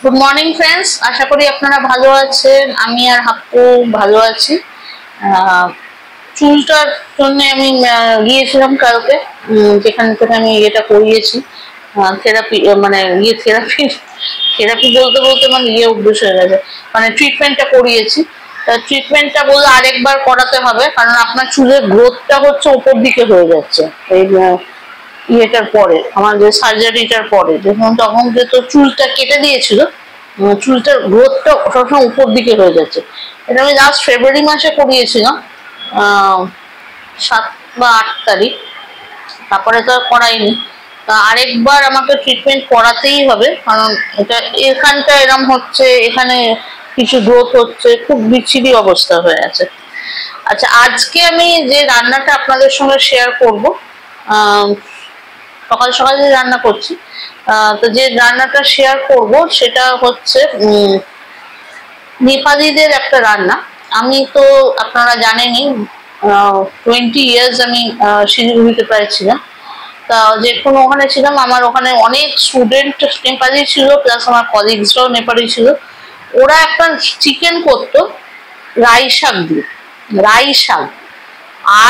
Good morning friends, আশা করি আপনারা ভালো আছেন। আমি আর হাপ্পু ভালো আছি। চুলটার জন্য আমি গিয়েছিলাম কালকে, যেখান থেকে আমি এটা করিয়েছি থেরাপি, মানে থেরাপি থেরাপি বলতে বলতে মানে অভ্যেস হয়ে গেছে, মানে ট্রিটমেন্টটা করিয়েছি। ট্রিটমেন্টটা বললে আরেকবার করাতে হবে, কারণ আপনার চুলের গ্রোথটা হচ্ছে ওপর দিকে হয়ে যাচ্ছে। এই ইয়েটার পরে, আমার যে সার্জারিটার পরে তখন যেহেতু চুলটা কেটে দিয়েছিল, চুলটার গ্রোথটা সবসময় উপর দিকে হয়ে যাচ্ছে। এটা আমি লাস্ট ফেব্রুয়ারি মাসে করিয়েছিলাম, 7 বা 8 তারিখ। তারপরে তো আর করাইনি। আরেকবার আমাকে ট্রিটমেন্ট করাতেই হবে, কারণ এটা এখানটা এরম হচ্ছে, এখানে কিছু গ্রোথ হচ্ছে, খুব বিচ্ছিরি অবস্থা হয়ে আছে। আচ্ছা, আজকে আমি যে রান্নাটা আপনাদের সঙ্গে শেয়ার করব, সকাল সকাল যে রান্না করছি, তো যে রান্নাটা শেয়ার করব সেটা হচ্ছে নেপালিদের একটা রান্না। আমি তো আপনারা জানেনই 20 ইয়ার্স আমি শিলিগুড়িতে প্রায় ছিলাম। তা যখন ওখানে ছিলাম, আমার ওখানে অনেক স্টুডেন্ট নেপালি ছিল, প্লাস আমার কলিগসরাও নেপালি ছিল। ওরা একটা চিকেন করতো রাই শাক দিয়ে, রাই শাক,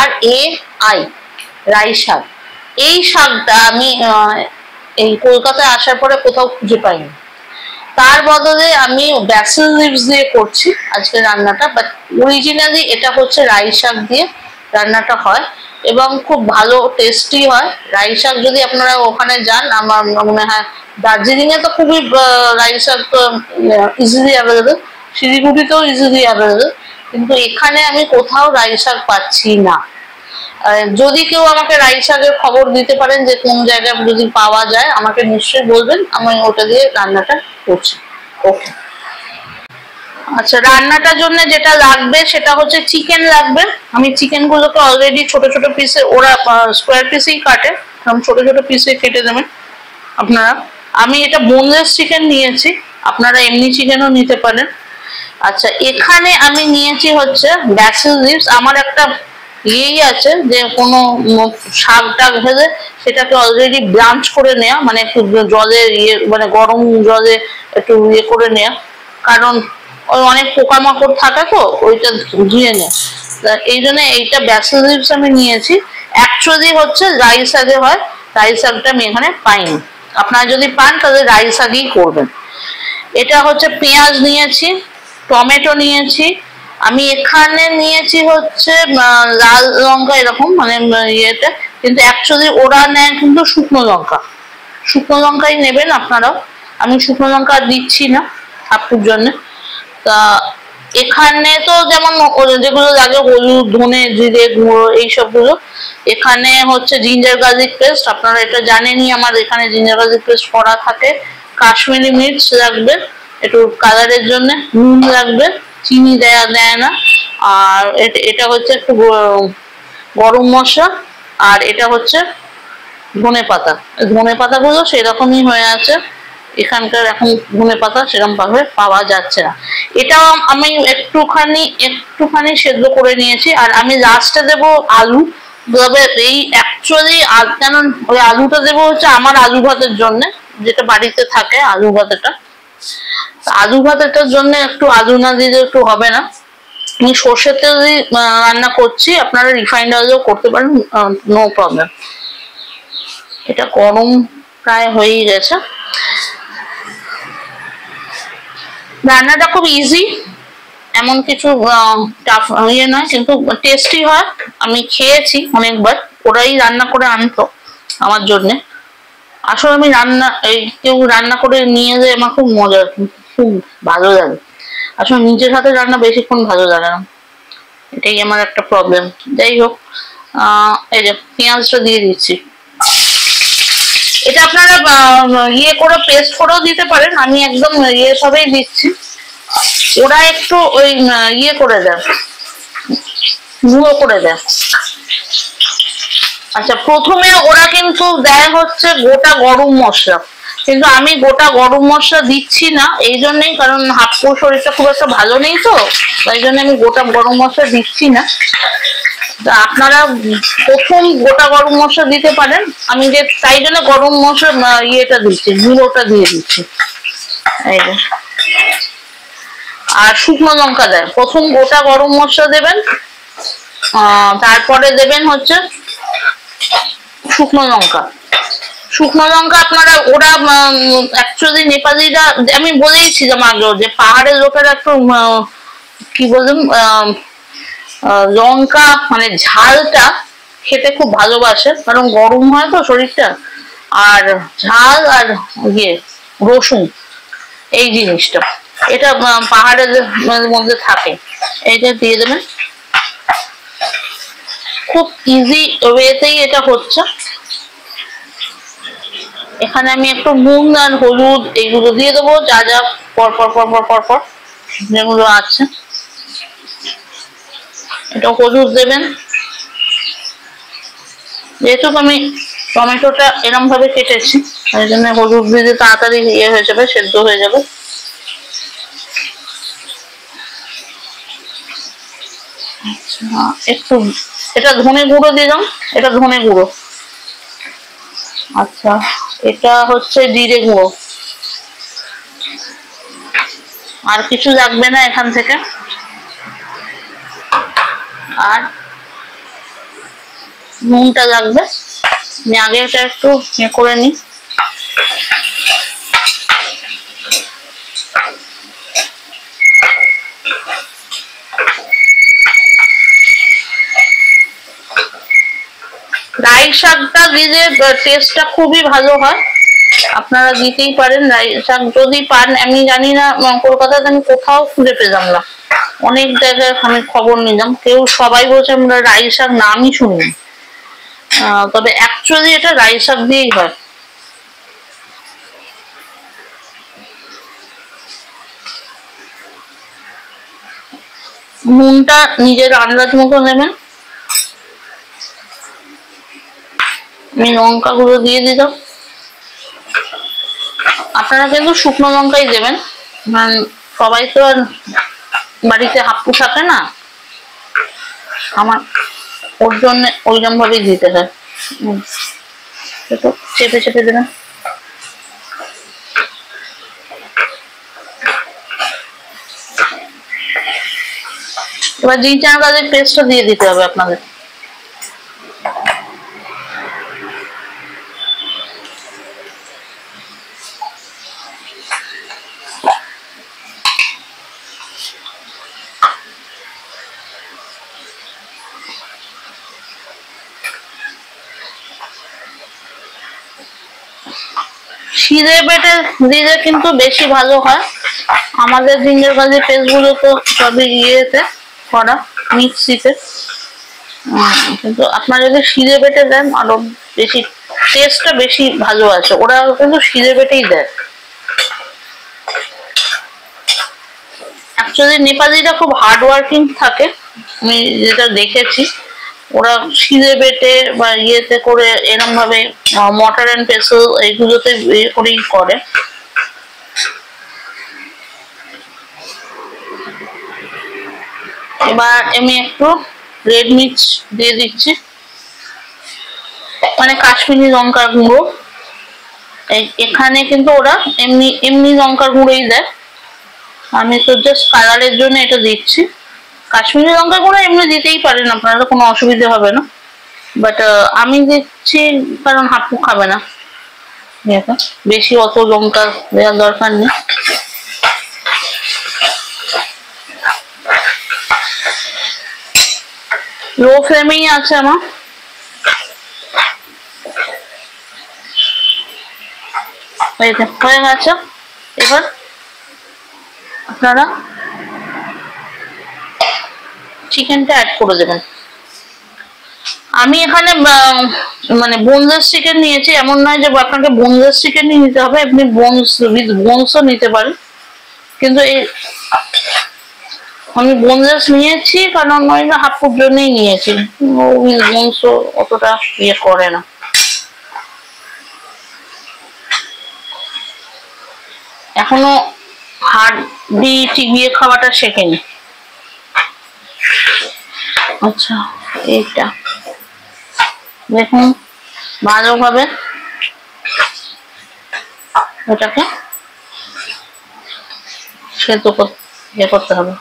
RAI, রাই শাক। এই শাকটা আমি এই কলকাতায় আসার পরে কোথাও খুঁজে পাইনি। তার বদলে আমি ব্যাসিল লিভস দিয়ে করছি আজকে রান্নাটা, বাট অরিজিনালি এটা হচ্ছে রাই শাক দিয়ে রান্নাটা হয় এবং খুব ভালো টেস্টি হয়। রাই শাক যদি আপনারা ওখানে যান, আমার মনে হয় দার্জিলিং এ তো খুবই রাই শাক তো ইজিলি অ্যাভেলেবেল, শিলিগুড়িতেও ইজিলি অ্যাভেলেবেল, কিন্তু এখানে আমি কোথাও রাই শাক পাচ্ছি না। যদি কেউ আমাকে রাই শাকের খবর দিতে পারেন যে কোন জায়গায় যদি পাওয়া যায়, আমাকে নিশ্চয়ই বলবেন, আমি ওটা দিয়ে রান্নাটা করছি। ওকে, আচ্ছা, রান্নাটার জন্য যেটা লাগবে সেটা হচ্ছে চিকেন লাগবে। আমি চিকেন গুলোকে অলরেডি ছোট ছোট পিসে, ওরা স্কোয়ার পিসেই কাটে, ছোট ছোট পিসে কেটে দেবেন আপনারা। আমি এটা বোনলেস চিকেন নিয়েছি, আপনারা এমনি চিকেনও নিতে পারেন। আচ্ছা, এখানে আমি নিয়েছি হচ্ছে ব্যাসিল লিভস। আমার একটা ইয়েই আছে যে কোনো শাক টাক ভেজে সেটাকে অলরেডি ব্লাঞ্চ করে নেওয়া, মানে একটু জলে মানে গরম জলে একটু করে নেওয়া, কারণ ওই অনেক পোকামাকড় থাকে তো, ওইটা ধুয়ে নেয়। এই জন্য এইটা ব্যাসিল লিভস আমি নিয়েছি। অ্যাকচুয়ালি হচ্ছে রাই শাকে হয়, রাই শাকটা আমি এখানে পাইনি। আপনারা যদি পান তাহলে রাই শাকই করবেন। এটা হচ্ছে পেঁয়াজ নিয়েছি, টমেটো নিয়েছি, আমি এখানে নিয়েছি হচ্ছে লাল লঙ্কা, এরকম মানে ইয়েতে, কিন্তু অ্যাকচুয়ালি ওরা নেয় কিন্তু শুকনো লঙ্কা। শুকনো লঙ্কাই নেবেন আপনারাও। আমি শুকনো লঙ্কা দিচ্ছি না হাপ্পুর জন্য। তা এখানে তো যেমন যেগুলো লাগে হলুদ, ধনে, জিরে গুঁড়ো, এইসবগুলো। এখানে হচ্ছে জিঞ্জার গার্লিক পেস্ট, আপনারা এটা জানেনই, আমার এখানে জিঞ্জার গার্লিক পেস্ট করা থাকে। কাশ্মীরি মির্চ লাগবে একটু কালারের জন্য, নুন লাগবে, চিনি দেয় না, আর এটা হচ্ছে একটু গরম মশলা, আর এটা হচ্ছে ধনে পাতা। ধনে পাতাগুলো সেরকমই হয়ে আছে, এখানকার এখন ধনে পাতা সেরকম ভাবে পাওয়া যাচ্ছে না। এটাও আমি একটুখানি সেদ্ধ করে নিয়েছি। আর আমি লাস্টে দেবো আলু, তবে এই অ্যাকচুয়ালি কেন ওই আলুটা দেবো হচ্ছে আমার আলু ভাতের জন্য, যেটা বাড়িতে থাকে আলু ভাতেটা। আলু ভাতেটার জন্য একটু আলু না দিলে একটু হবে না। আমি সর্ষের তেল দিয়ে রান্না করছি, আপনারা রিফাইন্ড অয়েলও করতে পারেন, নো প্রবলেম। এটা গরম প্রায় হয়েই গেছে। রান্নাটা খুব ইজি, এমন কিছু টাফ ইয়ে নয়, কিন্তু টেস্টি হয়। আমি খেয়েছি অনেকবার, ওরাই রান্না করে আনতো আমার জন্যে। আসলে আমি কেউ রান্না করে নিয়ে যায় আমার খুব মজা, খুব ভালো লাগে। আসলে নিজের হাতে রান্না বেশিক্ষণ ভালো লাগে না, এটাই আমার একটা প্রবলেম। যাই হোক, এই যে পেঁয়াজটা দিয়ে দিচ্ছি। এটা আপনারা ইয়ে করে পেস্ট করেও দিতে পারেন, আমি একদম ইয়ে সবেই দিচ্ছি। ওরা একটু ওই ইয়ে করে দেয়, গুঁড়ো করে দেয়। আচ্ছা, প্রথমে ওরা কিন্তু দেয় হচ্ছে গোটা গরম মশলা, কিন্তু আমি গোটা গরম মশলা দিচ্ছি না এই জন্যই, কারণ হাপ্পুর শরীরটা খুব একটা ভালো নেই তো, তাই জন্য আমি গোটা গরম মশলা দিচ্ছি না। আপনারা প্রথম গোটা গরম মশলা দিতে পারেন, আমি যে তাই জন্য গরম মশলা ইয়েটা দিচ্ছি, গুঁড়োটা দিয়ে দিচ্ছি। এই যে, আর শুকনো লঙ্কা দেন। প্রথম গোটা গরম মশলা দেবেন, তারপরে দেবেন হচ্ছে শুকনো লঙ্কা। শুকনো লঙ্কা আপনারা ওরা অ্যাকচুয়ালি নেপালিরা, আমি বলেইছিলাম আগেও যে পাহাড়ের লোকেরা একটু কি বললাম লঙ্কা মানে ঝালটা খেতে খুব ভালোবাসে, কারণ গরম হয় তো শরীরটা, আর ঝাল আর রসুন এই জিনিসটা এটা পাহাড়ের মধ্যে থাকে। এইটা দিয়ে দেবেন, খুব ইজি ওয়েতেই এটা হচ্ছে। এখানে আমি একটু নুন আর হলুদ এইগুলো দিয়ে দেবো, যা যা পরপর পরপর পরপর যেগুলো আছে। এটা হলুদ দেবেন, যেহেতু আমি টমেটোটা এরম ভাবে কেটেছি এই জন্য হলুদ দিয়ে তাড়াতাড়ি হয়ে যাবে, সেদ্ধ হয়ে যাবে। একটু এটা ধনে গুঁড়ো দিলাম, এটা ধনে গুঁড়ো। আচ্ছা, এটা হচ্ছে জিরে গুঁড়ো। আর কিছু লাগবে না এখান থেকে। আর নুনটা লাগবে, আমি আগে এটা একটু করে নিই। রাই শাকটা দিলে টেস্টটা খুবই ভালো হয়, আপনারা দিতেই পারেন রাই শাক যদি পান। আমি জানি না কলকাতাতে আমি কোথাও খুঁজে পেলাম না, অনেক জায়গায় আমি খবর নিলাম, সবাই বলছে আমরা রাই শাক নামই শুনি, তবে অ্যাকচুয়ালি এটা রাই শাক দিয়েই হয়। নুনটা নিজের আন্দাজ মতো নেবেন। আমি লঙ্কা গুঁড়ো দিয়ে দিলাম, আপনারা কিন্তু শুকনো লঙ্কাই দেবেন, সবাই তো আর বাড়িতে হাপ্পু থাকে না, আমার ওর জন্য ওইরকম ভাবেই দিতে হয়। চেপে চেপে দেবেন। এবার জিঞ্জার গার্লিক পেস্টটা দিয়ে দিতে হবে আপনাদের। জিরে বেটে দিলে কিন্তু বেশি ভালো হয়। আমাদের জিঞ্জার গার্লিক পেস্ট গুলো তো সবই ইয়েতে করা, মিক্সিতে, কিন্তু আপনারা যদি জিরে বেটে দেন আরো বেশি টেস্টটা বেশি ভালো আছে। ওরা কিন্তু জিরে বেটেই দেয়। অ্যাকচুয়ালি নেপালিরা খুব হার্ড ওয়ার্কিং থাকে, আমি যেটা দেখেছি, ওরা জিরে বেটে বা ইয়েতে করে এরম ভাবে মর্টার এন্ড পেসেল এইগুলোতে করেই করে। এবার আমি একটু রেড মির্চ দিয়ে দিচ্ছি, মানে কাশ্মীরি লঙ্কার গুঁড়ো। এখানে কিন্তু ওরা এমনি এমনি লঙ্কার গুঁড়োই দেয়, আমি তো জাস্ট কালারের জন্য এটা দিচ্ছি। কাশ্মীরি লঙ্কার গুঁড়ো এমনি দিতেই পারেন আপনারা, কোনো অসুবিধা হবে না, বাট আমি দিচ্ছি কারণ হাপ্পু খাবে না, বেশি অত লঙ্কা দেওয়ার দরকার নেই। লো ফ্লেমেই আছে আমার। হয়ে গেছে। এবার আপনারা চিকেনটা অ্যাড করে দেবেন। আমি এখানে মানে বোনলেস চিকেন নিয়েছি, এমন নয় যে আপনাকে বোনলেস চিকেনই নিতে হবে, আপনি বোনসও নিতে পারেন, কিন্তু আমি বোনলেস নিয়েছি কারণ ওই হাপ্পুর জন্যই নিয়েছি, বোনস অতটা ইয়ে করে না। এখনো হাড্ডি চিবিয়ে খাওয়াটা শেখেনি। আচ্ছা, এইটা দেখুন ভালোভাবে এটাকে সেদ্ধ করতে হবে।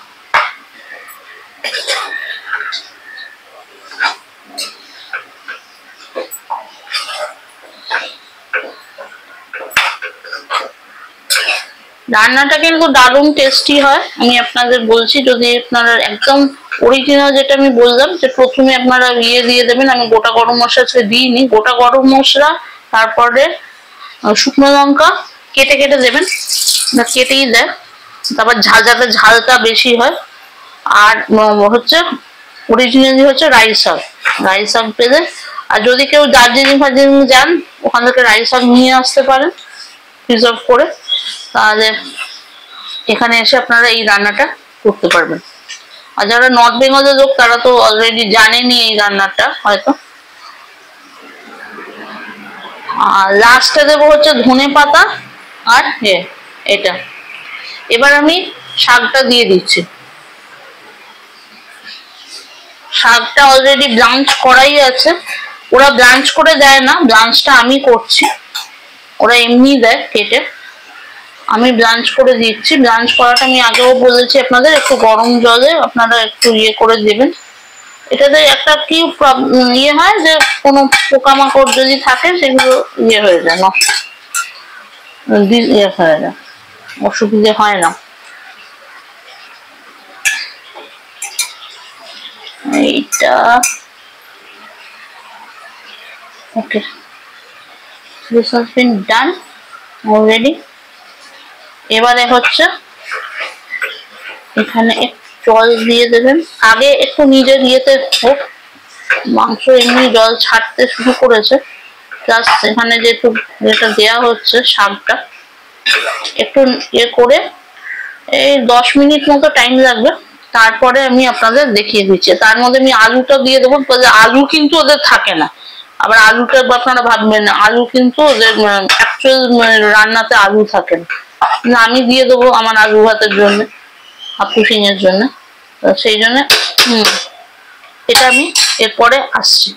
রান্নাটা কিন্তু দারুণ টেস্টি হয়, আমি আপনাদের বলছি। যদি আপনারা একদম অরিজিনাল, যেটা আমি বললাম যে প্রথমে আপনারা দিয়ে দেবেন, আমি গোটা গরম মশলা দিইনি, গোটা গরম মশলা, তারপরে শুকনো লঙ্কা কেটে কেটে দেবেন, কেটেই দেয়, তারপর যাতে ঝালটা বেশি হয়। আর হচ্ছে অরিজিনালি হচ্ছে রাইস শাক পেলে, আর যদি কেউ দার্জিলিং যান ওখান থেকে রাইস শাক নিয়ে আসতে পারেন প্রিজার্ভ করে, তাহলে এখানে এসে আপনারা এই রান্নাটা করতে পারবেন। আর যারা নর্থ বেঙ্গলের লোক তারা তো অলরেডি জানেনই এই রান্নাটা হয়তো। আর লাস্টে দেবো হচ্ছে ধনে পাতা আর এটা। এবার আমি শাকটা দিয়ে দিচ্ছি। শাকটা অলরেডি ব্লাঞ্চ করাই আছে, ওরা ব্লাঞ্চ করে দেয় না, ব্লাঞ্চটা আমি করছি, ওরা এমনি দেয় কেটে, আমি ব্লাঞ্চ করে দিচ্ছি। ব্লাঞ্চ করাটা আমি আগেও বলেছি আপনাদের, একটু গরম জলে আপনারা একটু করে দেবেন। এটাতে একটা কি হয় যে কোনো পোকামাকড় যদি থাকে সেগুলো হয়ে যায়, হয়ে যায়, অসুবিধে হয় না। এইটা ওকে, this has been done already. এবারে হচ্ছে এখানে জল দিয়ে দেবেন, আগে একটু নিজের ইয়েতে হোক, মাংস এমনি জল ছাড়তে শুরু করেছে, প্লাস এখানে যেহেতু যেটা দেওয়া হচ্ছে শাকটা একটু করে এই 10 মিনিট মতো টাইম লাগবে। তারপরে আমি আপনাদের দেখিয়ে দিচ্ছি, তার মধ্যে আমি আলুটা দিয়ে দেবো। আলু কিন্তু ওদের থাকে না, আবার আলুটা আপনারা ভাববেন না, আলু কিন্তু ওদের অ্যাকচুয়াল রান্নাতে আলু থাকে না, আমি দিয়ে দেবো আমার আলু ভাতের জন্য, হাফু সিং এর জন্য, সেই জন্য এটা আমি এরপরে আসছি।